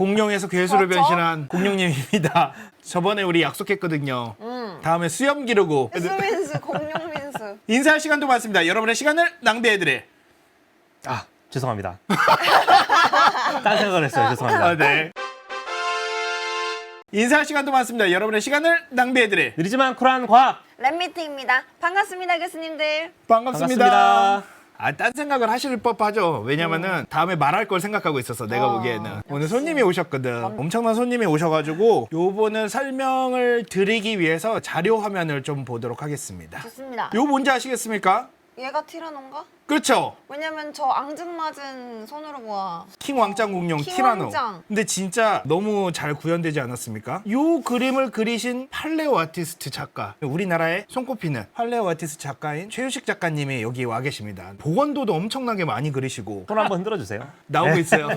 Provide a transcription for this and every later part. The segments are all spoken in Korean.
공룡에서 괴수를 그렇죠? 변신한 공룡님입니다. 저번에 우리 약속했거든요. 다음에 수염 기르고 수민수, 공룡민수. 인사할 시간도 많습니다. 여러분의 시간을 낭비해드릴. 아, 죄송합니다. 딴 생각을 했어요. 죄송합니다. 네. 인사할 시간도 많습니다. 여러분의 시간을 낭비해드릴. 느리지만 쿨한 과학. 랩미팅입니다. 반갑습니다, 교수님들. 반갑습니다. 딴 생각을 하실 법하죠. 왜냐면은 다음에 말할 걸 생각하고 있었어. 내가 보기에는. 오늘 손님이 오셨거든. 엄청난 손님이 오셔가지고 요번은 설명을 드리기 위해서 자료 화면을 좀 보도록 하겠습니다. 좋습니다. 요 뭔지 아시겠습니까? 얘가 티라노인가? 그렇죠. 왜냐면 저 앙증맞은 손으로 보아. 킹 왕짱 공룡 킹 티라노. 왕짱. 근데 진짜 너무 잘 구현되지 않았습니까? 요 그림을 그리신 팔레오 아티스트 작가, 우리나라의 손꼽히는 팔레오 아티스트 작가인 최유식 작가님이 여기 와 계십니다. 복원도도 엄청나게 많이 그리시고 손 한번 흔들어 주세요. 나오고 있어요.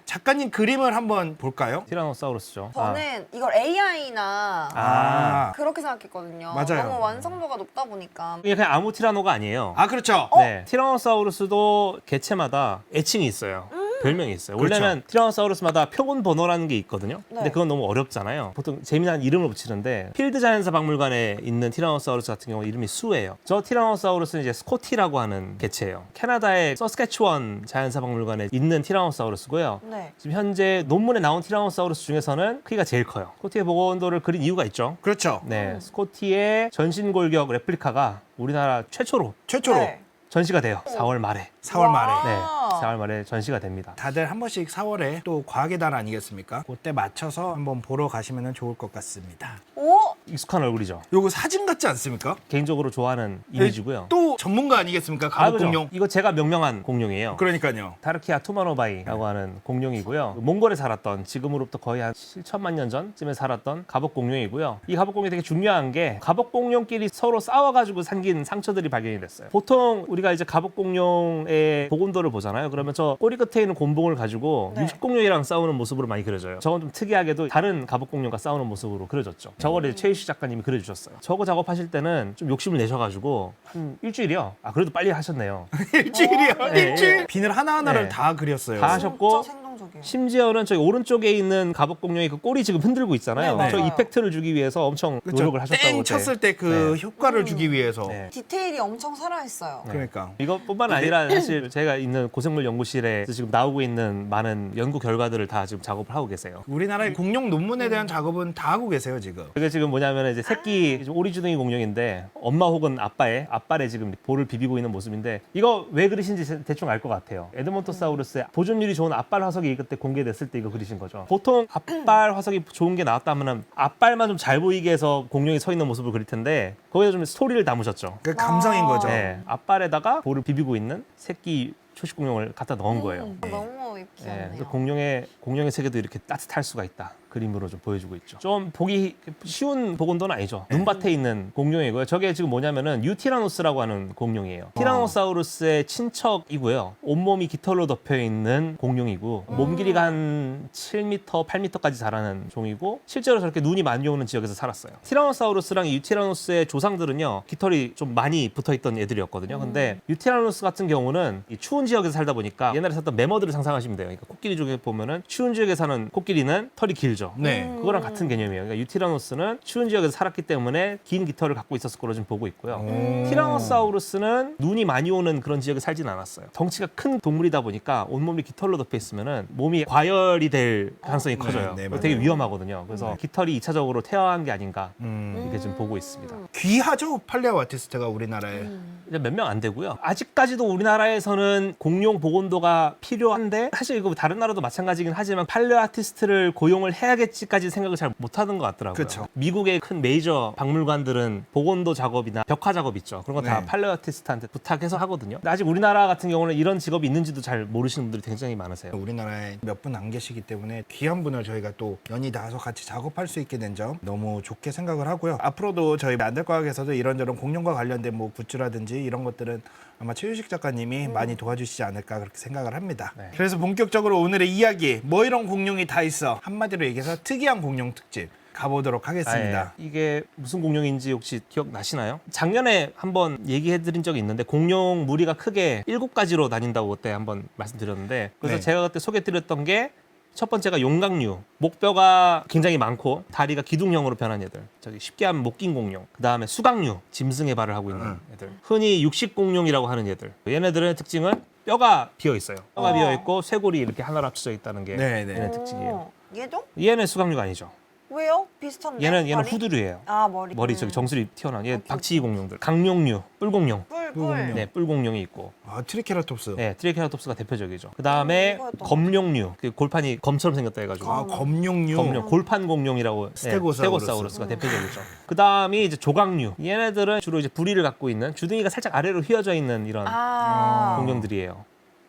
작가님 그림을 한번 볼까요? 티라노사우루스죠. 저는 이걸 AI나 아, 그렇게 생각했거든요. 맞아요. 너무 완성도가 높다 보니까. 이게 그냥 아무 티라노가 아니에요. 아 그렇죠. 네, 티라노사우루스도 개체마다 애칭이 있어요. 별명이 있어요. 그렇죠. 원래는 티라노사우루스마다 표본 번호라는 게 있거든요. 근데 네. 그건 너무 어렵잖아요. 보통 재미난 이름을 붙이는데 필드 자연사 박물관에 있는 티라노사우루스 같은 경우 이름이 수예요. 저 티라노사우루스는 이제 스코티라고 하는 개체예요. 캐나다의 서스캐치원 자연사 박물관에 있는 티라노사우루스고요. 네. 지금 현재 논문에 나온 티라노사우루스 중에서는 크기가 제일 커요. 스코티의 복원도를 그린 이유가 있죠. 그렇죠. 네, 스코티의 전신골격 레플리카가 우리나라 최초로 최초로 네. 전시가 돼요. 4월 말에. 4월 말에. 네, 와. 4월 말에 전시가 됩니다. 다들 한 번씩 4월에 또 과학의 달 아니겠습니까? 그때 맞춰서 한번 보러 가시면 좋을 것 같습니다. 오! 익숙한 얼굴이죠. 요거 사진 같지 않습니까? 개인적으로 좋아하는 이미지고요. 또 전문가 아니겠습니까? 아, 가옥 그죠? 공룡. 이거 제가 명명한 공룡이에요. 그러니까요. 타르키아 투마노바이라고 하는 공룡이고요. 몽골에 살았던, 지금으로부터 거의 한 7천만 년 전쯤에 살았던 갑옷 공룡이고요. 이 갑옷 공룡이 되게 중요한 게 갑옷 공룡끼리 서로 싸워가지고 생긴 상처들이 발견이 됐어요. 보통 우리가 이제 갑옷 공룡의 복원도를 보잖아요. 그러면 저 꼬리 끝에 있는 곤봉을 가지고 네. 육식 공룡이랑 싸우는 모습으로 많이 그려져요. 저건 좀 특이하게도 다른 갑옷 공룡과 싸우는 모습으로 그려졌죠. 저거를 이제 최유식 작가님이 그려주셨어요. 저거 작업하실 때는 좀 욕심을 내셔가지고 한 일주일이요. 아 그래도 빨리 하셨네요. 일주일이요. 어, 네. 일주일. 비늘 하나하나를 네. 다 그렸어요. 다 하셨고 진짜 생동적이에요. 심지어는 저기 오른쪽에 있는 갑옷 공룡이 그 꼬리 지금 흔들고 있잖아요. 네, 저 맞아요. 이펙트를 주기 위해서 엄청 그렇죠. 노력을 하셨다고. 땡 쳤을 때 그 효과를 주기 위해서. 네. 디테일이 엄청 살아있어요. 그러니까. 이것뿐만 아니라 사실 제가 있는 고생물 연구실에 지금 나오고 있는 많은 연구 결과들을 다 지금 작업을 하고 계세요. 우리나라의 공룡 논문에 대한 작업은 다 하고 계세요 지금. 그게 지금 뭐냐면 이제 새끼 오리주둥이 공룡인데 엄마 혹은 아빠의 앞발에 지금 볼을 비비고 있는 모습인데 이거 왜 그리신지 대충 알 것 같아요. 에드몬토사우루스의 보존율이 좋은 앞발 화석이 그때 공개됐을 때 이거 그리신 거죠. 보통 앞발 화석이 좋은 게 나왔다면은 앞발만 좀 잘 보이게 해서 공룡이 서 있는 모습을 그릴 텐데 거기에 좀 스토리를 담으셨죠. 그 감성인 거죠. 네, 앞발에다가 볼을 비비고 있는 새끼 초식 공룡을 갖다 넣은 거예요. 너무 네, 귀엽네요. 그래서 공룡의 세계도 이렇게 따뜻할 수가 있다. 그림으로 좀 보여주고 있죠. 좀 보기 쉬운 복원도는 아니죠. 눈밭에 있는 공룡이고요. 저게 지금 뭐냐면은 유티라노스라고 하는 공룡이에요. 티라노사우루스의 친척이고요. 온몸이 깃털로 덮여 있는 공룡이고 몸 길이가 한 7m, 8m까지 자라는 종이고 실제로 저렇게 눈이 많이 오는 지역에서 살았어요. 티라노사우루스랑 유티라노스의 조상들은요. 깃털이 좀 많이 붙어있던 애들이었거든요. 근데 유티라노스 같은 경우는 이 추운 지역에서 살다 보니까 옛날에 살던 매머드를 상상하시면 돼요. 그러니까 코끼리 중에 보면은 추운 지역에 사는 코끼리는 털이 길죠. 네. 그거랑 같은 개념이에요. 그러니까 유티라노스는 추운 지역에서 살았기 때문에 긴 깃털을 갖고 있었을 거로 좀 보고 있고요. 티라노사우루스는 눈이 많이 오는 그런 지역에 살진 않았어요. 덩치가 큰 동물이다 보니까 온몸이 깃털로 덮여 있으면은 몸이 과열이 될 가능성이 커져요. 네, 되게 위험하거든요. 그래서 깃털이 2차적으로 퇴화한 게 아닌가 이렇게 좀 보고 있습니다. 귀하죠 팔레오 아티스트가 우리나라에. 이제 몇 명 안 되고요. 아직까지도 우리나라에서는 공룡 복원도가 필요한데 사실 이거 다른 나라도 마찬가지긴 하지만 팔레오 아티스트를 고용을 해야겠지까지 생각을 잘 못하는 것 같더라고요. 그쵸. 미국의 큰 메이저 박물관들은 복원도 작업이나 벽화 작업 있죠. 그런 거 다 네. 팔레오 아티스트한테 부탁해서 하거든요. 근데 아직 우리나라 같은 경우는 이런 직업이 있는지도 잘 모르시는 분들이 굉장히 많으세요. 우리나라에 몇 분 안 계시기 때문에 귀한 분을 저희가 또 연이 닿아서 같이 작업할 수 있게 된 점 너무 좋게 생각을 하고요. 앞으로도 저희 안될과학에서도 이런저런 공룡과 관련된 뭐 굿즈라든지 이런 것들은 아마 최유식 작가님이 많이 도와주시지 않을까 그렇게 생각을 합니다. 네. 그래서 본격적으로 오늘의 이야기 뭐 이런 공룡이 다 있어 한마디로 얘기해서 특이한 공룡 특집 가보도록 하겠습니다. 아, 예. 이게 무슨 공룡인지 혹시 기억나시나요? 작년에 한번 얘기해드린 적이 있는데 공룡 무리가 크게 7가지로 나뉜다고 그때 한번 말씀드렸는데 그래서 네. 제가 그때 소개해드렸던 게 첫 번째가 용각류. 목뼈가 굉장히 많고 다리가 기둥형으로 변한 애들. 저기 쉽게 하면 목긴 공룡. 그다음에 수각류. 짐승의 발을 하고 있는 애들. 흔히 육식 공룡이라고 하는 애들. 얘네들의 특징은 뼈가 비어 있어요. 뼈가 비어 있고 쇄골이 이렇게 하나로 합쳐져 있다는 게 네, 네. 얘네 특징이에요. 얘도? 얘는 수각류가 아니죠. 왜요? 비슷한데? 얘는 발이? 후두류예요. 아, 머리. 머리 저기 정수리 튀어나온 얘 박치기 공룡들. 강룡류, 뿔공룡. 뿔. 네, 뿔공룡이 있고. 아, 트리케라톱스. 네, 트리케라톱스가 대표적이죠. 그다음에 이거였던 것 검룡류. 그 골판이 검처럼 생겼다 해가지고. 아, 검룡류. 검룡, 골판 공룡이라고. 스테고사우루스. 스테고사우루스가 대표적이죠. 그다음이 이제 조각류. 얘네들은 주로 이제 부리를 갖고 있는 주둥이가 살짝 아래로 휘어져 있는 이런 아. 공룡들이에요.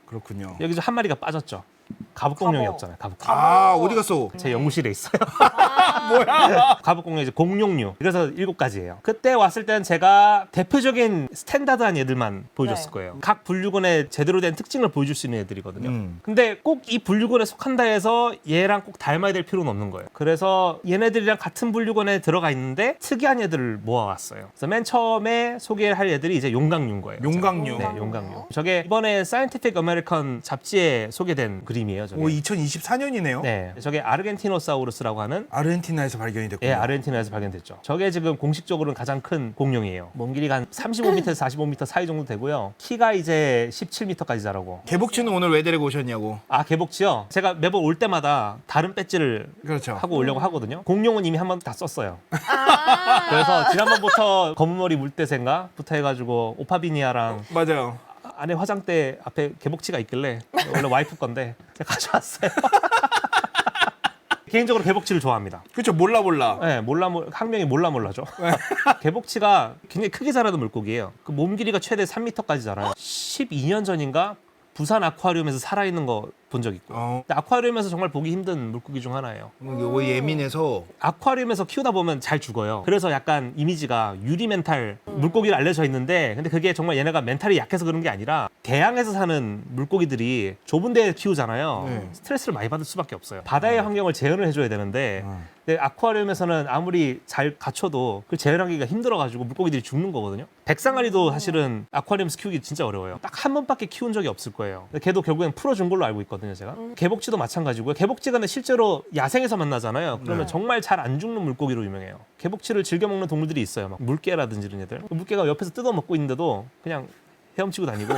그렇군요. 여기서 한 마리가 빠졌죠. 갑옷공룡이 갑옷. 없잖아요. 갑옷. 아, 어디 갔어? 제 연구실에 있어요. 뭐야? 갑옷공룡 이제 공룡류. 그래서 7가지예요. 그때 왔을 때는 제가 대표적인 스탠다드한 애들만 보여줬을 네. 거예요. 각 분류군의 제대로 된 특징을 보여줄 수 있는 애들이거든요. 음. 근데 꼭 이 분류군에 속한다 해서 얘랑 꼭 닮아야 될 필요는 없는 거예요. 그래서 얘네들이랑 같은 분류군에 들어가 있는데 특이한 애들을 모아왔어요. 그래서 맨 처음에 소개할 애들이 이제 용각류인 거예요. 용각류. 네, 용각류. 저게 이번에 사이언티픽 아메리칸 잡지에 소개된 그림이에요. 저게. 오, 2024년이네요. 네, 저게 아르겐티노사우루스라고 하는 아르헨티나에서 발견이 됐군요. 예, 아르헨티나에서 발견됐죠. 저게 지금 공식적으로는 가장 큰 공룡이에요. 몸 길이가 한 35m에서 45m 사이 정도 되고요. 키가 이제 17m까지 자라고. 개복치는 오늘 왜 데리고 오셨냐고. 아, 개복치요? 제가 매번 올 때마다 다른 배지를 그렇죠. 하고 오려고 하거든요. 공룡은 이미 한 번 다 썼어요. 아. 그래서 지난번부터 검은머리 물대생가부터 해가지고 오파비니아랑 맞아요. 안에 화장대 앞에 개복치가 있길래 원래 와이프 건데 제가 가져왔어요. 개인적으로 개복치를 좋아합니다. 그렇죠. 몰라. 네, 학명이 몰라죠. 개복치가 굉장히 크게 자라는 물고기예요. 그 몸 길이가 최대 3m까지 자라요. 12년 전인가 부산 아쿠아리움에서 살아있는 거 본 적 있고. 근데 아쿠아리움에서 정말 보기 힘든 물고기 중 하나예요. 이거 예민해서 아쿠아리움에서 키우다 보면 잘 죽어요. 그래서 약간 이미지가 유리 멘탈 물고기로 알려져 있는데, 근데 그게 정말 얘네가 멘탈이 약해서 그런 게 아니라 대양에서 사는 물고기들이 좁은 데에 키우잖아요. 네. 스트레스를 많이 받을 수밖에 없어요. 바다의 환경을 재현을 해줘야 되는데 근데 아쿠아리움에서는 아무리 잘 갖춰도 그 재현하기가 힘들어가지고 물고기들이 죽는 거거든요. 백상아리도 사실은 아쿠아리움에서 키우기 진짜 어려워요. 딱 한 번밖에 키운 적이 없을 거예요. 근데 걔도 결국엔 풀어준 걸로 알고 있거든요, 제가. 개복치도 마찬가지고요. 개복치가 근데 실제로 야생에서 만나잖아요. 그러면 네. 정말 잘 안 죽는 물고기로 유명해요. 개복치를 즐겨 먹는 동물들이 있어요. 막 물개라든지 이런 애들. 물개가 옆에서 뜯어 먹고 있는데도 그냥 헤엄치고 다니고.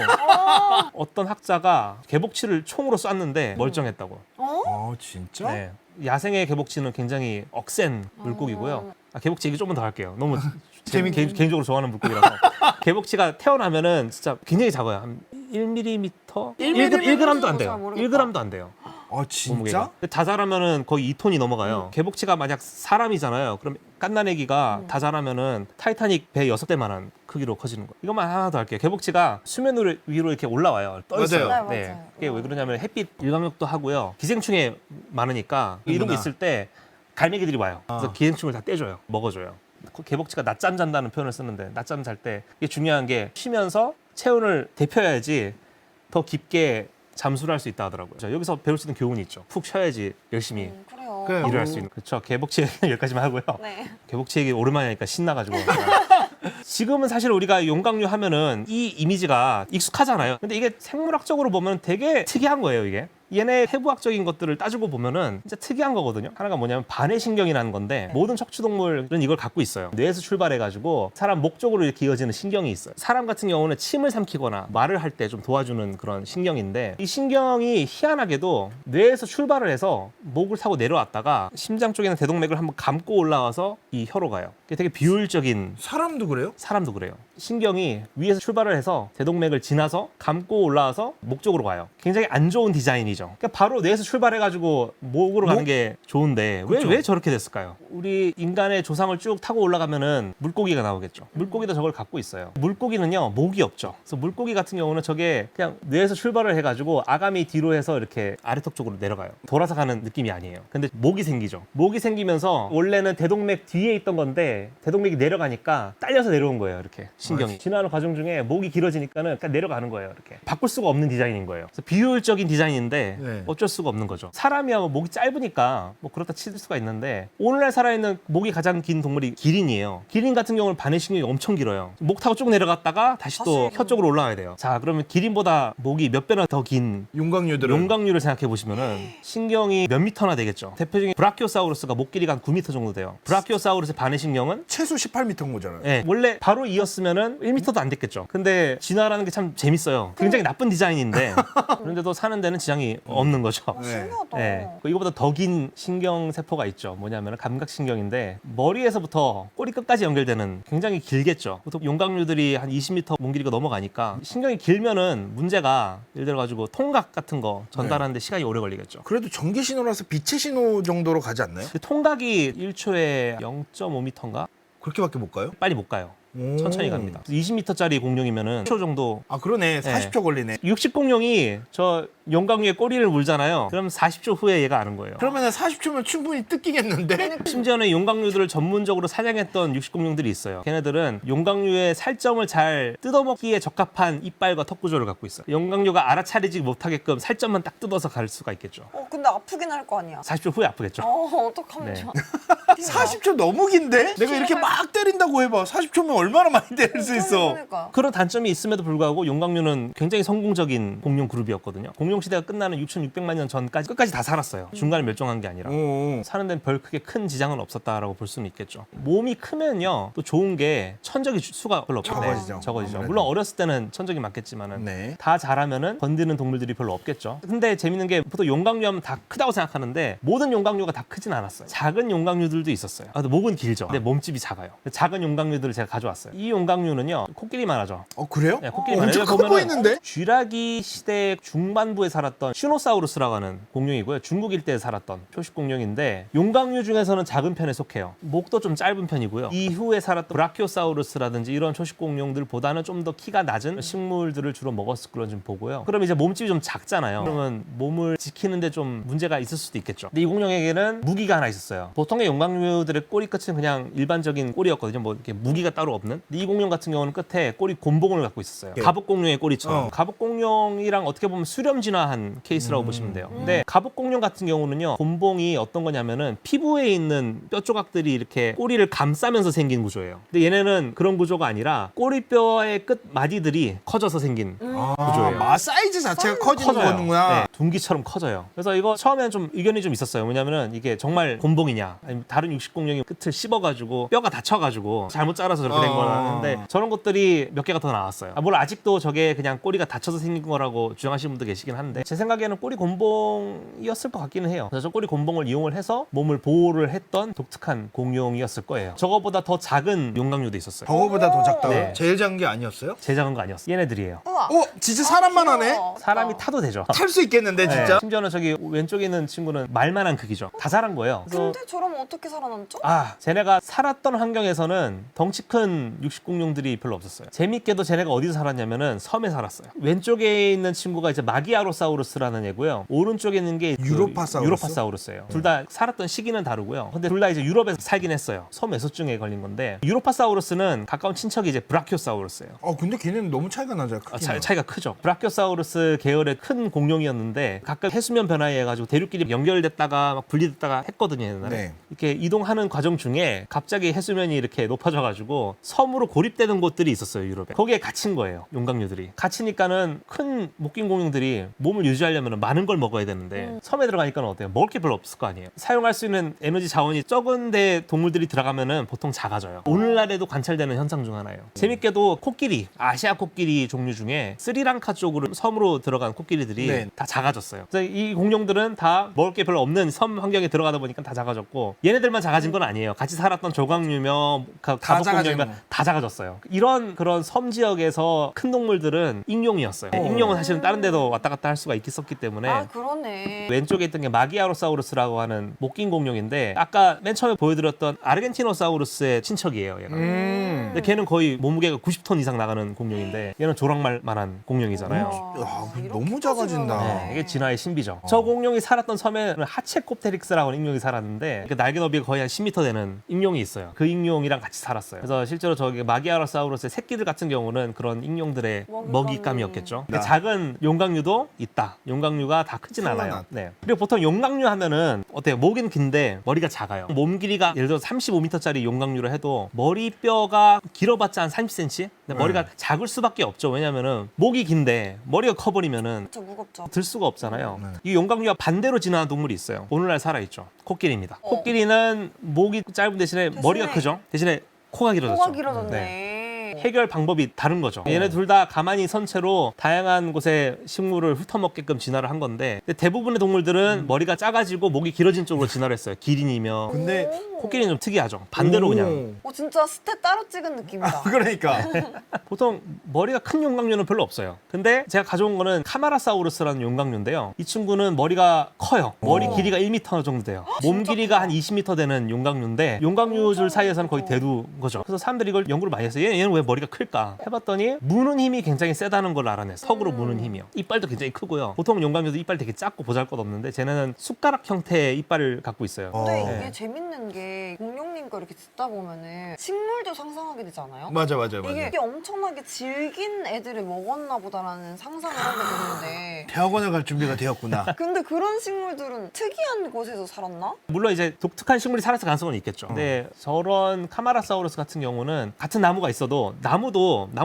어떤 학자가 개복치를 총으로 쐈는데 멀쩡했다고. 아, 진짜? 네. 야생의 개복치는 굉장히 억센 물고기고요. 개복치 얘기 조금 더 할게요. 너무 개인적으로 좋아하는 물고기라서. 개복치가 태어나면은 진짜 굉장히 작아요. 한 1mm? 1g도 안 돼요. 잘 모르겠다. 1g도 안 돼요. 아, 진짜? 몸무게가. 다 자라면은 거의 2톤이 넘어가요. 개복치가 만약 사람이잖아요. 그럼 갓난애기가 다 자라면은 타이타닉 배 6대만한 크기로 커지는 거예요. 이것만 하나 더 할게요. 개복치가 수면 위로 이렇게 올라와요. 떠 있어요. 맞아요. 네, 맞아요. 그게 왜 그러냐면 햇빛 일광욕도 하고요. 기생충에 많으니까 이런 게 있을 때 갈매기들이 와요. 그래서 기생충을 다 떼줘요. 먹어줘요. 개복치가 낮잠 잔다는 표현을 쓰는데 낮잠 잘 때 이게 중요한 게 쉬면서 체온을 데펴야지 더 깊게 잠수를 할 수 있다 하더라고요. 자, 여기서 배울 수 있는 교훈이 있죠. 푹 쉬어야지 열심히 그래요. 그래. 일을 할 수 있는. 그렇죠. 개복치 얘기 여기까지만 하고요. 네. 개복치 얘기 오랜만에 하니까 신나가지고. 지금은 사실 우리가 용각류 하면은 이 이미지가 익숙하잖아요. 근데 이게 생물학적으로 보면 되게 특이한 거예요, 이게. 얘네 해부학적인 것들을 따지고 보면은 진짜 특이한 거거든요. 하나가 뭐냐면 반해신경이라는 건데 모든 척추동물은 이걸 갖고 있어요. 뇌에서 출발해가지고 사람 목 쪽으로 이렇게 이어지는 신경이 있어요. 사람 같은 경우는 침을 삼키거나 말을 할 때 좀 도와주는 그런 신경인데 이 신경이 희한하게도 뇌에서 출발을 해서 목을 타고 내려왔다가 심장 쪽에 있는 대동맥을 한번 감고 올라와서 이 혀로 가요. 이게 되게 비효율적인 사람도 그래요? 사람도 그래요. 신경이 위에서 출발을 해서 대동맥을 지나서 감고 올라와서 목 쪽으로 가요. 굉장히 안 좋은 디자인이죠. 그러니까 바로 뇌에서 출발해가지고 목으로 가는 게 좋은데 그쵸. 왜 저렇게 됐을까요? 우리 인간의 조상을 쭉 타고 올라가면은 물고기가 나오겠죠. 물고기도 저걸 갖고 있어요. 물고기는요 목이 없죠. 그래서 물고기 같은 경우는 저게 그냥 뇌에서 출발을 해가지고 아가미 뒤로 해서 이렇게 아래턱 쪽으로 내려가요. 돌아서 가는 느낌이 아니에요. 근데 목이 생기죠. 목이 생기면서 원래는 대동맥 뒤에 있던 건데 대동맥이 내려가니까 딸려서 내려온 거예요. 이렇게 신경이 진화하는 과정 중에 목이 길어지니까는 그냥 내려가는 거예요. 이렇게 바꿀 수가 없는 디자인인 거예요. 그래서 비효율적인 디자인인데 건데 네. 어쩔 수가 없는 거죠. 사람이야 뭐 목이 짧으니까 뭐 그렇다 칠 수가 있는데 오늘날 살아있는 목이 가장 긴 동물이 기린이에요. 기린 같은 경우는 반해신경이 엄청 길어요. 목 타고 쭉 내려갔다가 다시 또 혀 쪽으로 올라가야 돼요. 자, 그러면 기린보다 목이 몇 배나 더 긴 용광류들은 용광류를 생각해 보시면은 신경이 몇 미터나 되겠죠. 대표적인 브라키오사우루스가 목 길이가 한 9m 정도 돼요. 브라키오사우루스의 반해신경은 최소 18m인 거잖아요. 예, 원래 바로 이었으면은 1m도 안 됐겠죠. 근데 진화라는 게 참 재밌어요. 굉장히 나쁜 디자인인데 그런데도 사는 데는 지장이 없는 거죠. 네. 신기하다. 예, 이거보다 더 긴 신경 세포가 있죠. 뭐냐면 감각신경인데 머리에서부터 꼬리 끝까지 연결되는 굉장히 길겠죠. 보통 용광류들이 한 20m 몸 길이가 넘어가니까 신경이 길면은 문제가 예를 들어 가지고 통각 같은 거 전달하는데 시간이 오래 걸리겠죠. 그래도 전기 신호라서 빛의 신호 정도로 가지 않나요? 그 통각이 1초에 0.5m인가? 그렇게밖에 못 가요? 빨리 못 가요. 오. 천천히 갑니다. 20m짜리 공룡이면은 10초 정도. 아 그러네. 40초 걸리네. 육식 공룡이 저 용광류에 꼬리를 물잖아요. 그럼 40초 후에 얘가 아는 거예요. 그러면 40초면 충분히 뜯기겠는데? 심지어는 용광류들을 전문적으로 사냥했던 육식공룡들이 있어요. 걔네들은 용광류의 살점을 잘 뜯어먹기에 적합한 이빨과 턱 구조를 갖고 있어요. 용광류가 알아차리지 못하게끔 살점만 딱 뜯어서 갈 수가 있겠죠. 근데 아프긴 할 거 아니야. 40초 후에 아프겠죠. 어떡하면 네. 좋아. 40초 너무 긴데? 내가 이렇게 막 때린다고 해봐. 40초면 얼마나 많이 때릴 수 있어. 그러니까. 그런 단점이 있음에도 불구하고 용광류는 굉장히 성공적인 공룡 그룹이었거든요. 공룡 시대가 끝나는 6,600만 년 전까지 끝까지 다 살았어요. 중간에 멸종한 게 아니라. 오. 사는 데는 별 크게 큰 지장은 없었다라고 볼 수는 있겠죠. 몸이 크면요 또 좋은 게 천적이 수가 별로 없어요. 적어지죠. 적어지죠. 아무래도. 물론 어렸을 때는 천적이 많겠지만은 네. 다 자라면은 건드는 동물들이 별로 없겠죠. 근데 재밌는 게 보통 용광류 하면 다 크다고 생각하는데 모든 용광류가 다 크진 않았어요. 작은 용광류들도 있었어요. 근데 목은 길죠. 근데 몸집이 작아요. 작은 용광류들을 제가 가져왔어요. 이 용광류는요 코끼리만 하죠. 그래요? 네, 코끼리만 엄청 해요. 커 보이는데? 쥐라기 시대 중반부에 살았던 슈노사우루스라고 하는 공룡이고요. 중국 일대에 살았던 초식 공룡인데 용광류 중에서는 작은 편에 속해요. 목도 좀 짧은 편이고요. 이후에 살았던 브라키오사우루스라든지 이런 초식 공룡들보다는 좀 더 키가 낮은 식물들을 주로 먹었을 걸로 좀 보고요. 그럼 이제 몸집이 좀 작잖아요. 그러면 몸을 지키는데 좀 문제가 있을 수도 있겠죠. 근데 이 공룡에게는 무기가 하나 있었어요. 보통의 용광류들의 꼬리 끝은 그냥 일반적인 꼬리였거든요. 뭐 이렇게 무기가 따로 없는. 근데 이 공룡 같은 경우는 끝에 꼬리 곤봉을 갖고 있었어요. 갑옷공룡의 꼬리처럼. 갑옷공룡이랑 어떻게 보면 수렴 진화한 케이스라고 보시면 돼요. 근데 갑옷공룡 같은 경우는요. 곤봉이 어떤 거냐면은 피부에 있는 뼈 조각들이 이렇게 꼬리를 감싸면서 생긴 구조예요. 근데 얘네는 그런 구조가 아니라 꼬리뼈의 끝 마디들이 커져서 생긴 구조예요. 사이즈 자체가 커지는 커져요. 거는구나. 네, 둥기처럼 커져요. 그래서 이거 처음에는 좀 의견이 좀 있었어요. 뭐냐면은 이게 정말 곤봉이냐, 아니면 다른 육식공룡이 끝을 씹어가지고 뼈가 다쳐가지고 잘못 자라서 저렇게 된 거라는데 저런 것들이 몇 개가 더 나왔어요. 물론 아직도 저게 그냥 꼬리가 다쳐서 생긴 거라고 주장하시는 분도 계시긴 한데 제 생각에는 꼬리 곤봉이었을 것 같기는 해요. 그래서 저 꼬리 곤봉을 이용을 해서 몸을 보호를 했던 독특한 공룡이었을 거예요. 저거보다 더 작은 용광류도 있었어요. 저거보다 더 작다고. 네. 제일 작은 게 아니었어요? 제일 작은 거 아니었어요. 얘네들이에요. 우와. 진짜 사람만 하네? 귀여워. 사람이 타도 되죠. 탈 수 있겠는데 진짜? 네, 심지어는 저기 왼쪽에 있는 친구는 말만한 크기죠. 다 자란 거예요. 그래서 근데 저러면 어떻게 살아남죠? 쟤네가 살았던 환경에서는 덩치 큰 육식공룡들이 별로 없었어요. 재밌게도 쟤네가 어디서 살았냐면은 섬에 살았어요. 왼쪽에 있는 친구가 이제 마기아로사우루스라는 애고요. 오른쪽에 있는 게 유로파사우루스예요. 둘 다 살았던 시기는 다르고요. 근데 둘 다 이제 유럽에서 살긴 했어요. 소매소증에 걸린 건데 유로파사우루스는 가까운 친척이 이제 브라키오사우루스예요. 근데 걔네는 너무 차이가 나죠. 차이가 크죠. 브라키오사우루스 계열의 큰 공룡이었는데 가끔 해수면 변화에 의해 가지고 대륙끼리 연결됐다가 막 분리됐다가 했거든요. 옛날에. 네. 이렇게 이동하는 과정 중에 갑자기 해수면이 이렇게 높아져 가지고 섬으로 고립되는 곳들이 있었어요. 유럽에. 거기에 갇힌 거예요. 용광류들이. 갇히니까는 큰 목긴 공룡들이 몸을 유지하려면 많은 걸 먹어야 되는데 섬에 들어가니까 어때요? 먹을 게 별로 없을 거 아니에요. 사용할 수 있는 에너지 자원이 적은데 동물들이 들어가면은 보통 작아져요. 오늘날에도 관찰되는 현상 중 하나예요. 재밌게도 코끼리, 아시아 코끼리 종류 중에 스리랑카 쪽으로 섬으로 들어간 코끼리들이 네. 다 작아졌어요. 그래서 이 공룡들은 다 먹을 게 별로 없는 섬 환경에 들어가다 보니까 다 작아졌고 얘네들만 작아진 건 아니에요. 같이 살았던 조광류며 가복공룡이며 다 작아졌어요. 이런 그런 섬 지역에서 큰 동물들은 익룡이었어요. 익룡은 사실은 다른 데도 왔다 갔다 할 수가 있었기 때문에 그러네. 왼쪽에 있던 게 마기아로사우루스라고 하는 목긴 공룡인데 아까 맨 처음에 보여드렸던 아르겐티노사우루스의 친척이에요. 얘가. 근데 걔는 거의 몸무게가 90톤 이상 나가는 공룡인데 얘는 조랑말만한 공룡이잖아요. 너무 작아진다. 네, 이게 진화의 신비죠. 저 공룡이 살았던 섬에는 하체콥테릭스라고 하는 익룡이 살았는데 그 날개 너비가 높이가 거의 한 10m 되는 익룡이 있어요. 그 익룡이랑 같이 살았어요. 그래서 실제로 저기 마기아로사우루스의 새끼들 같은 경우는 그런 익룡들의 먹잇감이었겠죠. 네. 작은 용광류도 있다. 용광류가 다 크진 않아요. 훌륭하다. 네. 그리고 보통 용광류 하면은 어때요? 목은 긴데 머리가 작아요. 몸 길이가 예를 들어 35m짜리 용광류를 해도 머리뼈가 길어봤자 한 30cm? 근데 머리가 작을 수밖에 없죠. 왜냐면은 목이 긴데 머리가 커버리면은 저 무겁죠. 들 수가 없잖아요. 네. 이 용광류와 반대로 진화한 동물이 있어요. 오늘날 살아있죠. 코끼리입니다. 어. 코끼리는 목이 짧은 대신에 머리가 크죠. 대신에 코가 길어졌죠. 코가 길어졌네. 네. 해결 방법이 다른 거죠. 얘네 둘 다 가만히 선 채로 다양한 곳에 식물을 훑어먹게끔 진화를 한 건데 근데 대부분의 동물들은 머리가 작아지고 목이 길어진 쪽으로 진화를 했어요. 기린이며 근데 코끼리는 좀 특이하죠. 반대로 그냥 진짜 스탯 따로 찍은 느낌이다. 그러니까 보통 머리가 큰 용광류는 별로 없어요. 근데 제가 가져온 거는 카마라사우루스라는 용광류인데요. 이 친구는 머리가 커요. 머리 길이가 1m 정도 돼요. 몸 진짜 길이가 커. 한 20m 되는 용광류인데 용광류들 사이에서는 거의 대두인 거죠. 그래서 사람들이 이걸 연구를 많이 했어요. 얘는 왜 머리가 클까? 해봤더니 무는 힘이 굉장히 세다는 걸 알아냈어요. 석으로 무는 힘이요. 이빨도 굉장히 크고요. 보통 용광류도 이빨 되게 작고 보잘것없는데 쟤네는 숟가락 형태의 이빨을 갖고 있어요. 근데 어. 이게 재밌는 게 공룡님 거 이렇게 듣다 보면은 식물도 상상하게 되잖아요. 맞아. 이게 엄청나게 질긴 애들을 먹었나 보다라는 상상을 하게 되는데 대학원에 갈 준비가 되었구나. 근데 그런 식물들은 특이한 곳에서 살았나? 물론 이제 독특한 식물이 살았을 가능성은 있겠죠. 근데 저런 카마라사우루스 같은 경우는 같은 나무가 있어도 나무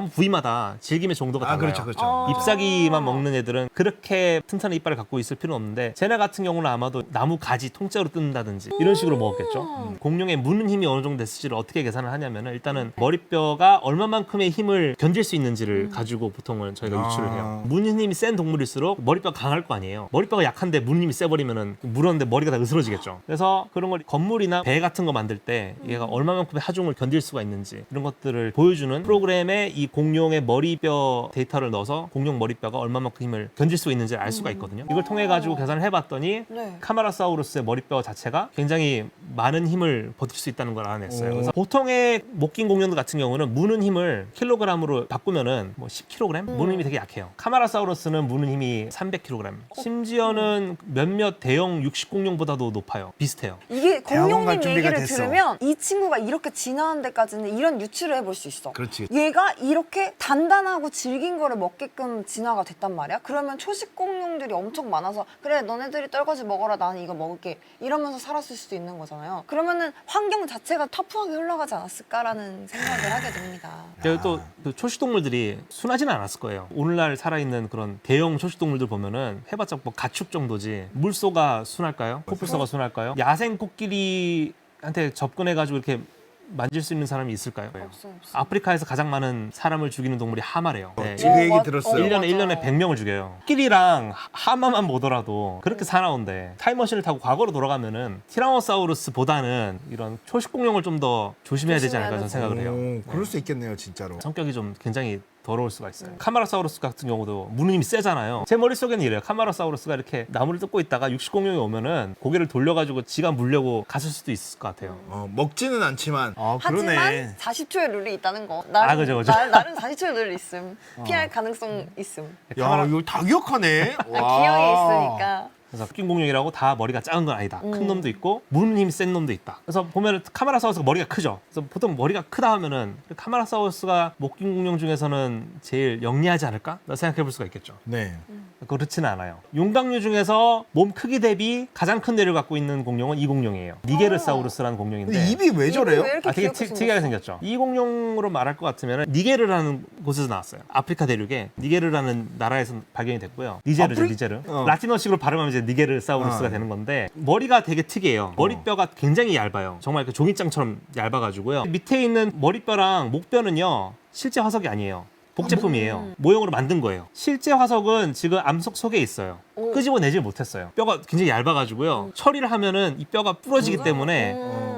부위마다 질김의 정도가 달라요. 그렇죠, 그렇죠. 아. 잎사귀만 먹는 애들은 그렇게 튼튼한 이빨을 갖고 있을 필요는 없는데 쟤네 같은 경우는 아마도 나무 가지 통째로 뜯는다든지 이런 식으로 먹었겠죠. 공룡의 무는 힘이 어느 정도 됐을지를 어떻게 계산을 하냐면은 일단은 머리뼈가 얼마만큼의 힘을 견딜 수 있는지를 가지고 보통은 저희가 유추를 해요. 무는 힘이 센 동물일수록 머리뼈가 강할 거 아니에요. 머리뼈가 약한데 무는 힘이 세버리면은 물었는데 머리가 다 으스러지겠죠. 그래서 그런 걸 건물이나 배 같은 거 만들 때 얘가 얼마만큼의 하중을 견딜 수가 있는지 이런 것들을 보여주는 프로그램에 이 공룡의 머리뼈 데이터를 넣어서 공룡 머리뼈가 얼마만큼 힘을 견딜 수 있는지 알 수가 있거든요. 이걸 통해 가지고 계산을 해봤더니 네. 카마라사우루스의 머리뼈 자체가 굉장히 많은 힘을 버틸 수 있다는 걸 알아냈어요. 그래서 보통의 목긴 공룡들 같은 경우는 무는 힘을 킬로그램으로 바꾸면은 뭐 10kg? 무는 힘이 되게 약해요. 카마라사우루스는 무는 힘이 300kg. 심지어는 몇몇 대형 육식 공룡보다도 높아요. 비슷해요. 이게 대학원 갈 공룡님 준비가 얘기를 됐어. 들으면 이 친구가 이렇게 진화한 데까지는 이런 유추를 해볼 수 있어. 그렇지. 얘가 이렇게 단단하고 질긴 거를 먹게끔 진화가 됐단 말이야. 그러면 초식 공룡들이 엄청 많아서 그래 너네들이 떨거지 먹어라 나는 이거 먹을게 이러면서 살았을 수도 있는 거잖아요. 그러면은 환경 자체가 터프하게 흘러가지 않았을까라는 생각을 하게 됩니다. 그리고 또그 초식동물들이 순하지는 않았을 거예요. 오늘날 살아있는 그런 대형 초식동물들 보면은 해봤자 뭐 가축 정도지 물소가 순할까요? 코뿔소가 순할까요? 야생 코끼리한테 접근해가지고 이렇게 만질 수 있는 사람이 있을까요? 없어. 아프리카에서 가장 많은 사람을 죽이는 동물이 하마래요. 네. 지금 그 얘기 맞- 들었어요. 1년에, 맞아. 1년에 100명을 죽여요. 코끼리랑 하마만 보더라도 그렇게 사나운데 타임머신을 타고 과거로 돌아가면은 티라노사우루스보다는 이런 초식공룡을 좀 더 조심해야 되지 않을까 저는 생각을 해요. 그럴 수 있겠네요, 진짜로. 성격이 좀 굉장히 더러울 수가 있어요. 카마라사우루스 같은 경우도 무는 힘이 세잖아요. 제 머릿속에는 이래요. 카마라사우루스가 이렇게 나무를 뜯고 있다가 육식공룡이 오면은 고개를 돌려가지고 지가 물려고 갔을 수도 있을 것 같아요. 먹지는 않지만. 하지만 40초의 룰이 있다는 거. 나름, 그죠, 그죠. 나름 40초의 룰이 있음. 피할 가능성 있음. 야, 이거 다 기억하네. 기억이 있으니까. 그래서 웃긴 공룡이라고 다 머리가 작은 건 아니다. 큰 놈도 있고 무는 힘이 센 놈도 있다. 그래서 보면 카마라사우루스가 머리가 크죠. 그래서 보통 머리가 크다 하면은 카마라사우루스가 목긴 공룡 중에서는 제일 영리하지 않을까? 생각해 볼 수가 있겠죠. 네. 그렇지는 않아요. 용광류 중에서 몸 크기 대비 가장 큰 뇌를 갖고 있는 공룡은 이 공룡이에요. 니게르사우루스라는 공룡인데 근데 입이 왜 저래요? 왜 이렇게 되게 귀엽게 특이하게 생겼죠. 이 공룡으로 말할 것 같으면 니게르라는 곳에서 나왔어요. 아프리카 대륙에 니게르라는 나라에서 발견이 됐고요. 니제르죠, 니제르. 라틴어식으로 발음하면 이제 니게르사우루스가 되는 건데 머리가 되게 특이해요. 머리뼈가 굉장히 얇아요. 정말 그 종이장처럼 얇아가지고요. 밑에 있는 머리뼈랑 목뼈는요 실제 화석이 아니에요. 복제품이에요. 모형으로 만든 거예요. 실제 화석은 지금 암석 속에 있어요. 끄집어내질 못했어요. 뼈가 굉장히 얇아가지고요. 처리를 하면은 이 뼈가 부러지기 때문에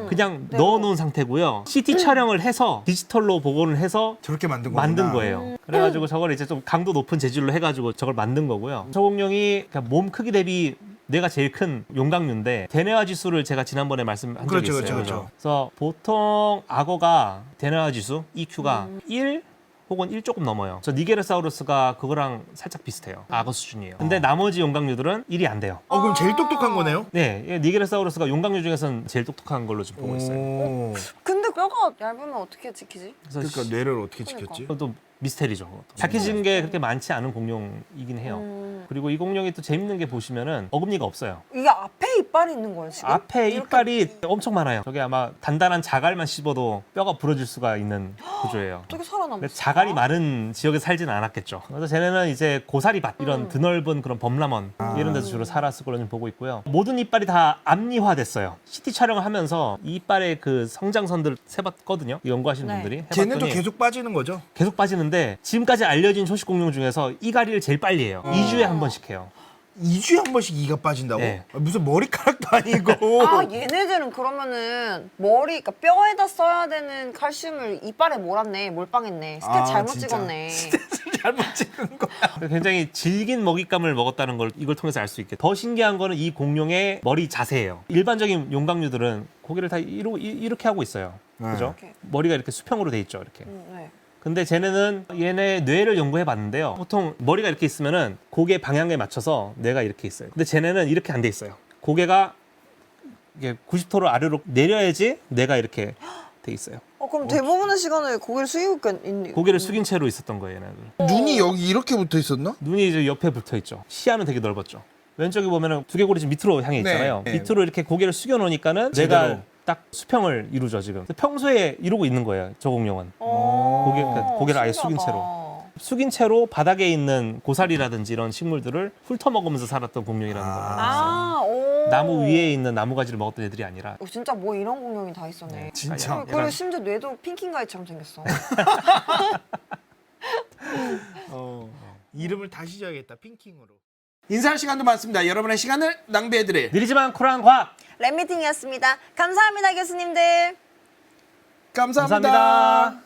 그냥 넣어놓은 상태고요. CT 촬영을 해서 디지털로 복원을 해서 저렇게 만든 거구나. 만든 거예요. 그래가지고 저걸 이제 좀 강도 높은 재질로 해가지고 저걸 만든 거고요. 저 공룡이 그냥 몸 크기 대비 뇌가 제일 큰 용광류인데 대뇌화 지수를 제가 지난번에 말씀한 적이 있어요. 그렇죠. 그래서 보통 악어가 대뇌화 지수 EQ가 1 혹은 1 조금 넘어요. 저 니게르사우루스가 그거랑 살짝 비슷해요. 악어 수준이에요. 근데 나머지 용각류들은 1이 안 돼요. 그럼 제일 똑똑한 거네요? 네, 니게르사우루스가 용각류 중에서는 제일 똑똑한 걸로 지금 보고 있어요. 오. 근데 뼈가 얇으면 어떻게 지키지? 그래서 그러니까 뇌를 어떻게 지켰지? 그것도 미스테리죠. 그것도. 밝혀진 게 그렇게 많지 않은 공룡이긴 해요. 그리고 이 공룡이 또 재밌는 게 보시면은 어금니가 없어요. 이게 앞에 이빨이 있는 거예요 지금? 앞에 이렇게- 이빨이 엄청 많아요. 저게 아마 단단한 자갈만 씹어도 뼈가 부러질 수가 있는 구조예요. 어떻게 살아남았어? 근데 자갈이 많은 지역에 살지는 않았겠죠. 그래서 쟤네는 이제 고사리밭 이런 드넓은 그런 범람원 이런 데서 주로 살았을 걸로 좀 보고 있고요. 모든 이빨이 다 앞니화됐어요. CT 촬영을 하면서 이 이빨의 그 성장선들 세봤거든요. 연구하시는 네. 분들이 쟤네도 해봤더니 계속 빠지는 거죠? 계속 빠지는데 지금까지 알려진 초식 공룡 중에서 이갈이를 제일 빨리 해요. 2주에 한 번씩 해요. 2주에 한 번씩 이가 빠진다고? 네. 무슨 머리카락도 아니고. 아 얘네들은 그러면은 머리, 그러니까 뼈에다 써야 되는 칼슘을 이빨에 몰았네, 몰빵했네, 스텝 아, 잘못 진짜. 찍었네. 잘못 찍은 거야. 굉장히 질긴 먹잇감을 먹었다는 걸 이걸 통해서 알 수 있게. 더 신기한 거는 이 공룡의 머리 자세예요. 일반적인 용각류들은 고개를 다 이렇게 하고 있어요. 네. 그죠? 이렇게. 머리가 이렇게 수평으로 돼 있죠. 이렇게. 네. 근데 쟤네는 얘네 뇌를 연구해 봤는데요. 보통 머리가 이렇게 있으면은 고개 방향에 맞춰서 뇌가 이렇게 있어요. 근데 쟤네는 이렇게 안 돼 있어요. 고개가 이게 90도로 아래로 내려야지 뇌가 이렇게 돼 있어요. 그럼 대부분의 시간을 고개를 숙이고 있는. 고개를 숙인 채로 있었던 거예요, 얘네들. 눈이 여기 이렇게 붙어 있었나? 눈이 이제 옆에 붙어 있죠. 시야는 되게 넓었죠. 왼쪽에 보면은 두개골이 지금 밑으로 향해 있잖아요. 네, 네. 밑으로 이렇게 고개를 숙여 놓으니까는 제대로. 뇌가 딱 수평을 이루죠, 지금. 평소에 이루고 있는 거예요, 저 공룡은. 고개를 아예 숙인 채로. 숙인 채로 바닥에 있는 고사리라든지 이런 식물들을 훑어먹으면서 살았던 공룡이라는 걸 알았어요. 오. 나무 위에 있는 나무 가지를 먹었던 애들이 아니라 진짜 뭐 이런 공룡이 다 있었네. 네, 진짜. 약간- 그리고 심지어 뇌도 핑킹가이처럼 생겼어. 이름을 다시 지어야겠다. 핑킹으로. 인사할 시간도 많습니다. 여러분의 시간을 낭비해드릴 느리지만 쿨한 과학 랩미팅이었습니다. 감사합니다, 교수님들. 감사합니다. 감사합니다.